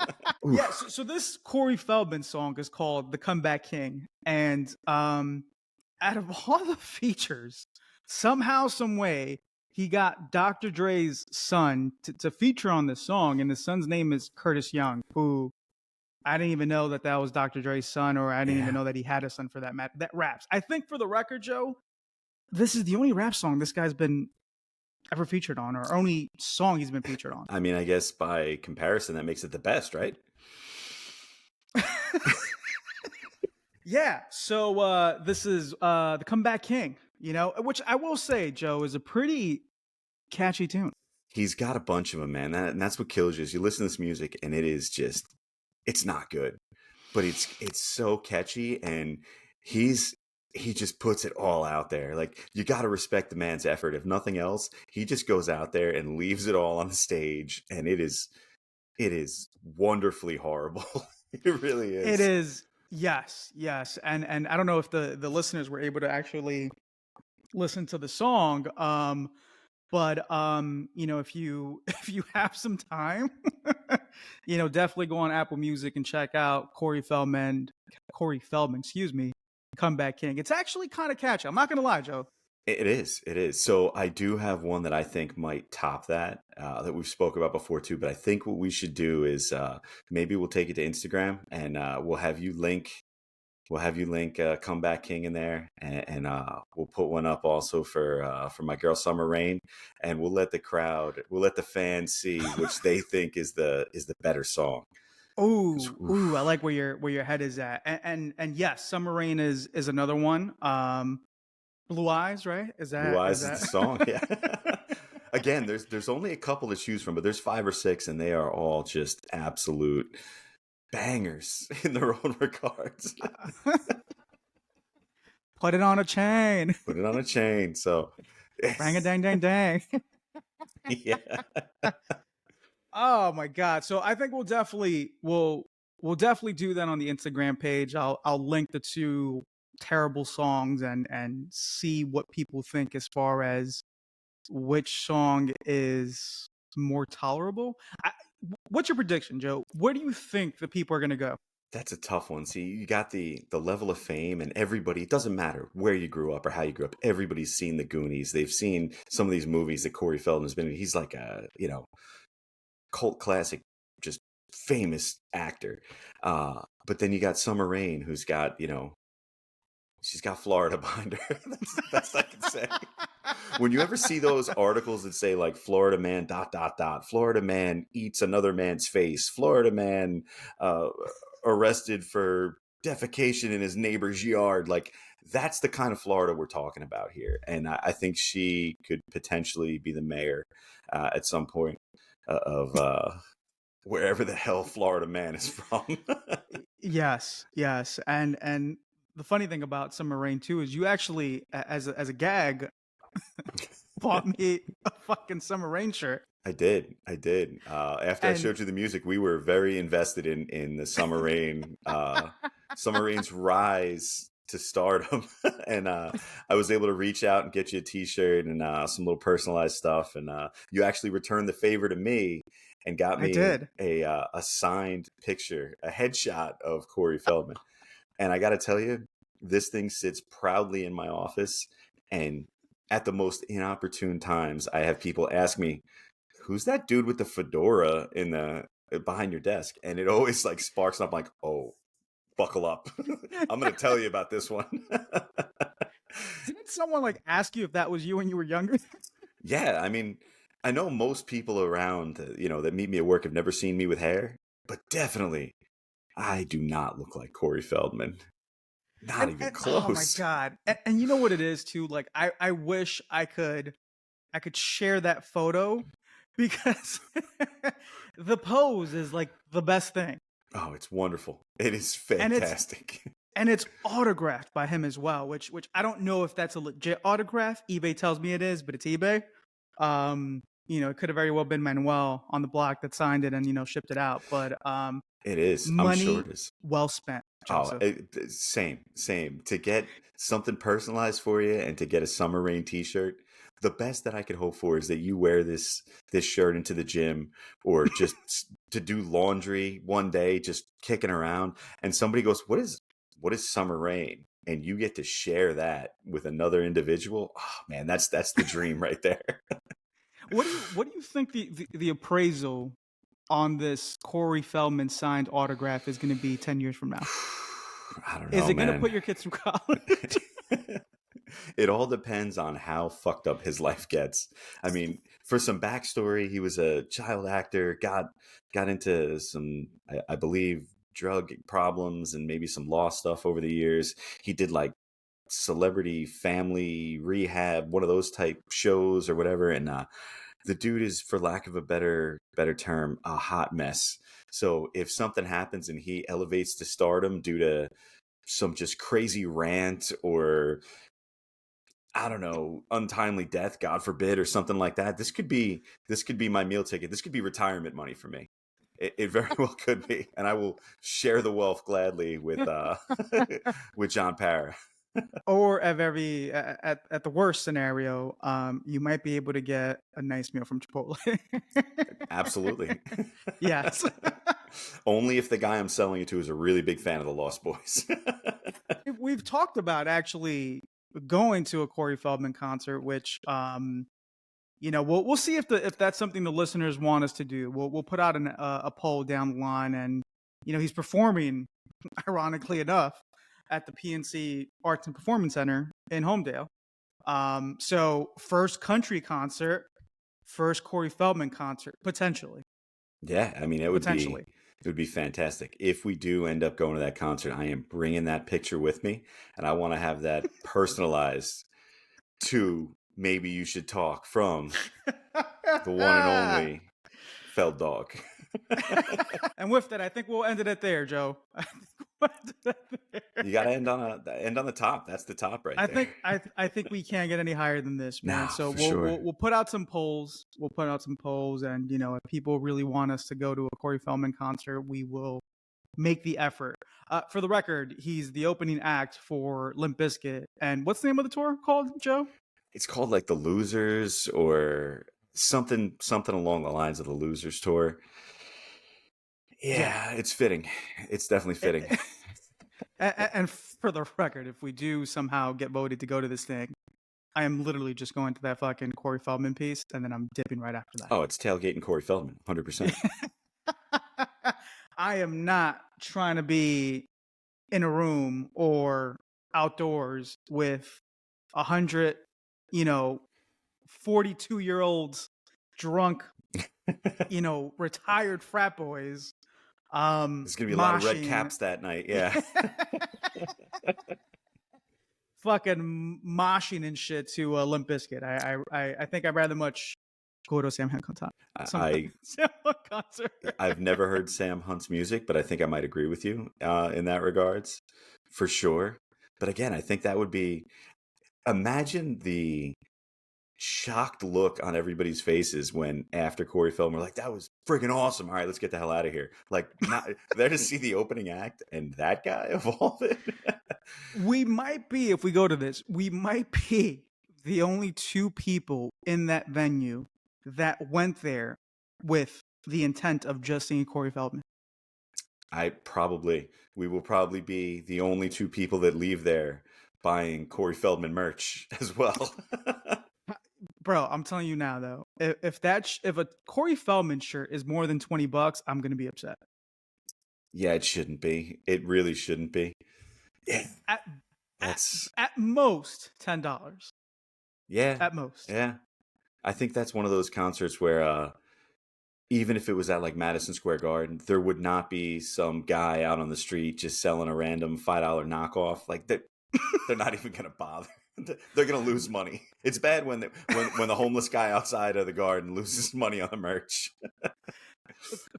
Yeah, so this Corey Feldman song is called "The Comeback King," and out of all the features, somehow, some way, he got Dr. Dre's son to feature on this song, and the son's name is Curtis Young, who I didn't even know that was Dr. Dre's son, or I didn't even know that he had a son for that matter. That raps. I think, for the record, Joe, this is the only rap song this guy's been ever featured on, or only song he's been featured on. I mean, I guess by comparison, that makes it the best, right? Yeah, so this is the Comeback King, which I will say, Joe, is a pretty catchy tune. He's got a bunch of them, man. And that's what kills you is you listen to this music and it is just, it's not good, but it's so catchy and he just puts it all out there. Like you got to respect the man's effort. If nothing else, he just goes out there and leaves it all on the stage, and it is wonderfully horrible. It really is. It is, yes, and I don't know if the listeners were able to actually listen to the song, but if you if you have some time, definitely go on Apple Music and check out Corey Feldman, excuse me, Comeback King. It's actually kind of catchy. I'm not gonna lie, Joe. It is. It is. So I do have one that I think might top that, that we've spoke about before too. But I think what we should do is maybe we'll take it to Instagram and we'll have you link Comeback King in there, and we'll put one up also for my girl Summer Rain, and we'll let the fans see which they think is the better song. Ooh, I like where your head is at, and yes, Summer Rain is another one. Blue Eyes, right? Blue Eyes is that? the song, yeah. Again, there's only a couple to choose from, but there's 5 or 6, and they are all just absolute bangers in their own regards. Put it on a chain. Put it on a chain. So, Rang a dang dang dang. yeah. Oh my god! So I think we'll definitely do that on the Instagram page. I'll link the two terrible songs and see what people think as far as which song is more tolerable. What's your prediction, Joe? Where do you think the people are going to go? That's a tough one. See, you got the level of fame, and everybody, it doesn't matter where you grew up or how you grew up. Everybody's seen the Goonies. They've seen some of these movies that Corey Feldman's been in. He's like a, cult classic, just famous actor. But then you got Summer Rain, who's got, she's got Florida behind her. That's the best I can say. When you ever see those articles that say like Florida man dot dot dot, Florida man eats another man's face, Florida man uh, arrested for defecation in his neighbor's yard, like that's the kind of Florida we're talking about here. And I think she could potentially be the mayor at some point of wherever the hell Florida man is from. Yes, yes, and the funny thing about Summer Rain too is you actually, as a gag, bought me a fucking Summer Rain shirt. I did. After I And showed you the music, we were very invested in the Summer Rain, Summer Rain's rise to stardom, and I was able to reach out and get you a T-shirt and some little personalized stuff. And you actually returned the favor to me and got I me did. a signed picture, a headshot of Corey Feldman. And I got to tell you, this thing sits proudly in my office, and at the most inopportune times, I have people ask me, "Who's that dude with the fedora in the behind your desk?" And it always like sparks up, like, "Oh, buckle up! I'm going to tell you about this one." Didn't someone like ask you if that was you when you were younger? Yeah, I mean, I know most people around, that meet me at work have never seen me with hair, but definitely, I do not look like Corey Feldman. Not even And oh my close. god. And you know what it is too? Like I wish I could share that photo because the pose is like the best thing. Oh, it's wonderful. It is And it's fantastic. and it's autographed by him as well, which I don't know if that's a legit autograph. eBay tells me it is, but it's eBay. It could have very well been Manuel on the block that signed it and shipped it out. But It is. I'm sure money it is. well spent, Oh, Joseph. same. To get something personalized for you and to get a Summer Rain T-shirt, the best that I could hope for is that you wear this shirt into the gym or just to do laundry one day, just kicking around, and somebody goes, "What is Summer Rain?" And you get to share that with another individual. Oh man, that's the dream right there. What do you think the appraisal on this Corey Feldman signed autograph is going to be 10 years from now? I don't Is know, it going to man. put your kids through college? It all depends on how fucked up his life gets. I mean, for some backstory, he was a child actor, got into some, I believe, drug problems and maybe some law stuff over the years. He did like celebrity family rehab, one of those type shows or whatever. And the dude is, for lack of a better term, a hot mess. So if something happens and he elevates to stardom due to some just crazy rant or I don't know, untimely death, God forbid, or something like that. This could be my meal ticket. This could be retirement money for me. It very well could be, and I will share the wealth gladly with with John Parra. Or at the worst scenario, you might be able to get a nice meal from Chipotle. Absolutely. Yes. Only if the guy I'm selling it to is a really big fan of the Lost Boys. We've talked about actually going to a Corey Feldman concert, which we'll see if that's something the listeners want us to do. We'll put out a poll down the line, and he's performing, ironically enough, at the PNC Arts and Performance Center in Homedale. So first country concert, first Corey Feldman concert, potentially. Yeah, I mean, Potentially. it would be fantastic if we do end up going to that concert. I am bringing that picture with me, and I want to have that personalized to maybe you should talk from the one and only Feld Dog. And with that, I think we'll end it there, Joe. You got to end on the top. That's the top right I there. think I think we can't get any higher than this, man. No, So for we'll, sure. we'll put out some polls. We'll put out some polls, and if people really want us to go to a Corey Feldman concert, we will make the effort. For the record, he's the opening act for Limp Bizkit. And what's the name of the tour called, Joe? It's called like the Losers or something along the lines of the Losers tour. Yeah, it's fitting. It's definitely fitting. And for the record, if we do somehow get voted to go to this thing, I am literally just going to that fucking Corey Feldman piece, and then I'm dipping right after that. Oh, it's tailgating Corey Feldman, 100%. I am not trying to be in a room or outdoors with 100, 42-year-olds drunk, retired frat boys. There's gonna be a lot of red caps that night. Yeah. Fucking moshing and shit to Limp Bizkit. I think I'd rather much go to Sam Hunt concert. Sam Hunt concert. I've never heard Sam Hunt's music, but I think I might agree with you in that regards, for sure. But again, I think that would be. Imagine the shocked look on everybody's faces when after Corey Feldman, we're like, that was freaking awesome. All right, let's get the hell out of here. Like, not there to see the opening act and that guy of all of it. We might be, if we go to this, we might be the only two people in that venue that went there with the intent of just seeing Corey Feldman. We will probably be the only two people that leave there buying Corey Feldman merch as well. Bro, I'm telling you now though, if a Corey Feldman shirt is more than $20, I'm gonna be upset. Yeah, it shouldn't be. It really shouldn't be. Yeah, at most $10. Yeah, at most. Yeah, I think that's one of those concerts where even if it was at like Madison Square Garden, there would not be some guy out on the street just selling a random $5 knockoff. Like they're not even gonna bother. They're gonna lose money. It's bad when the homeless guy outside of the garden loses money on the merch.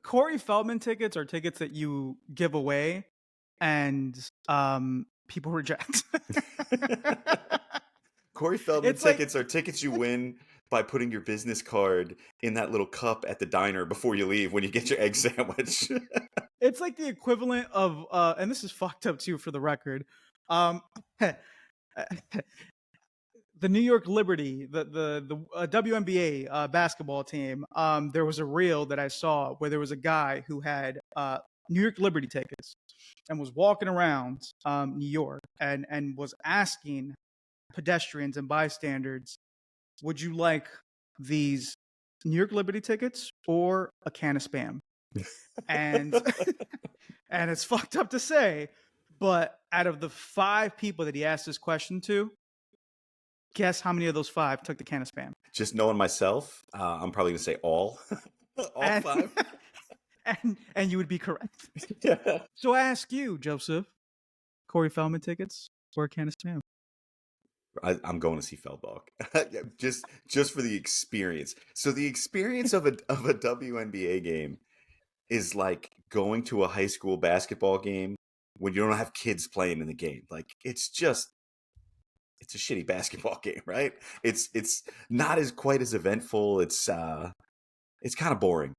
Corey Feldman tickets are tickets that you give away, and people reject. Corey Feldman tickets are tickets you win by putting your business card in that little cup at the diner before you leave when you get your egg sandwich. It's like the equivalent of, and this is fucked up too, for the record. The New York Liberty, the WNBA basketball team. There was a reel that I saw where there was a guy who had New York Liberty tickets and was walking around New York and was asking pedestrians and bystanders, would you like these New York Liberty tickets or a can of Spam? And and it's fucked up to say, but out of the 5 people that he asked this question to, guess how many of those 5 took the can of Spam? Just knowing myself, I'm probably gonna say all. All 5. And you would be correct. Yeah. So I ask you, Joseph, Corey Feldman tickets or a can of Spam? I'm going to see Felddog just for the experience. So the experience of a WNBA game is like going to a high school basketball game when you don't have kids playing in the game. Like it's a shitty basketball game, right? It's not as quite as eventful. It's kind of boring.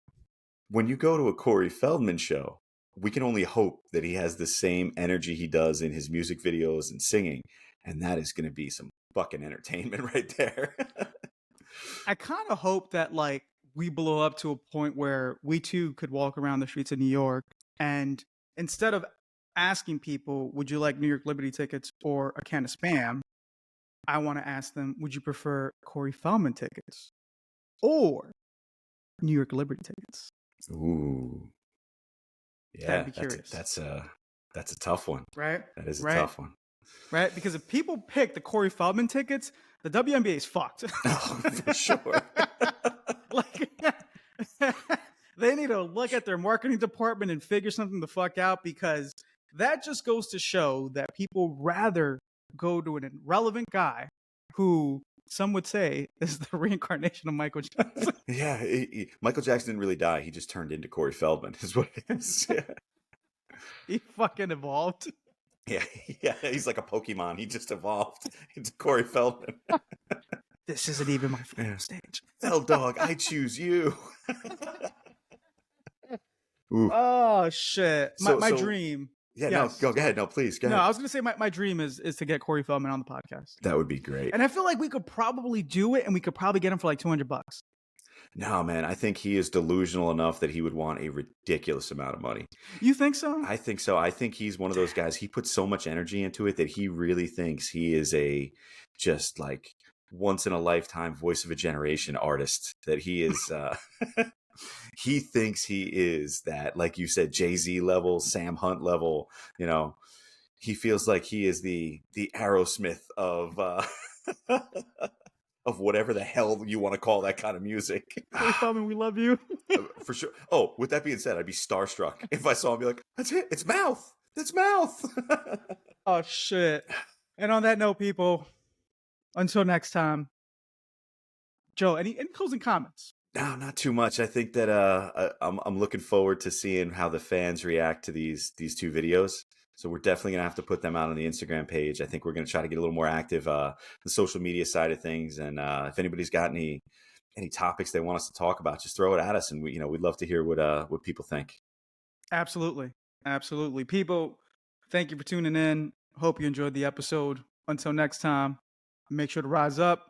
When you go to a Corey Feldman show, we can only hope that he has the same energy he does in his music videos and singing. And that is going to be some fucking entertainment right there. I kind of hope that like we blow up to a point where we too could walk around the streets of New York, and instead of asking people, would you like New York Liberty tickets or a can of Spam, I want to ask them, would you prefer Corey Feldman tickets or New York Liberty tickets? Ooh. Yeah, That'd be curious. That's a tough one. Right? That is a tough one. Right? Because if people pick the Corey Feldman tickets, the WNBA is fucked. Oh, for sure. Like, they need to look at their marketing department and figure something the fuck out, because that just goes to show that people rather go to an irrelevant guy who some would say is the reincarnation of Michael Jackson. Yeah, Michael Jackson didn't really die. He just turned into Corey Feldman is what it is. Yeah. He fucking evolved. Yeah, he's like a Pokemon. He just evolved into Corey Feldman. This isn't even my final stage. Feldog, I choose you. Ooh. Oh shit. So My so dream. yeah, no, Yes. go Sorry. ahead. No, please go No, ahead. I was gonna say my dream is to get Corey Feldman on the podcast. That would be great. And I feel like we could probably do it, and we could probably get him for like $200. No, man, I think he is delusional enough that he would want a ridiculous amount of money. You think so? I think so. I think he's one of those guys. He puts so much energy into it that he really thinks he is a just like once in a lifetime voice of a generation artist. That he is. He thinks he is that, like you said, Jay-Z level, Sam Hunt level. You know, he feels like he is the Aerosmith of of whatever the hell you want to call that kind of music. Corey Feldman, we love you. For sure. Oh, with that being said, I'd be starstruck if I saw him be like, that's it. It's Mouth. That's Mouth. Oh shit. And on that note, people, until next time. Joe, any closing comments? No, not too much. I think that I'm looking forward to seeing how the fans react to these two videos. So we're definitely gonna have to put them out on the Instagram page. I think we're gonna try to get a little more active the social media side of things. And if anybody's got any topics they want us to talk about, just throw it at us, and we'd love to hear what people think. Absolutely. Absolutely. People, thank you for tuning in. Hope you enjoyed the episode. Until next time, make sure to rise up,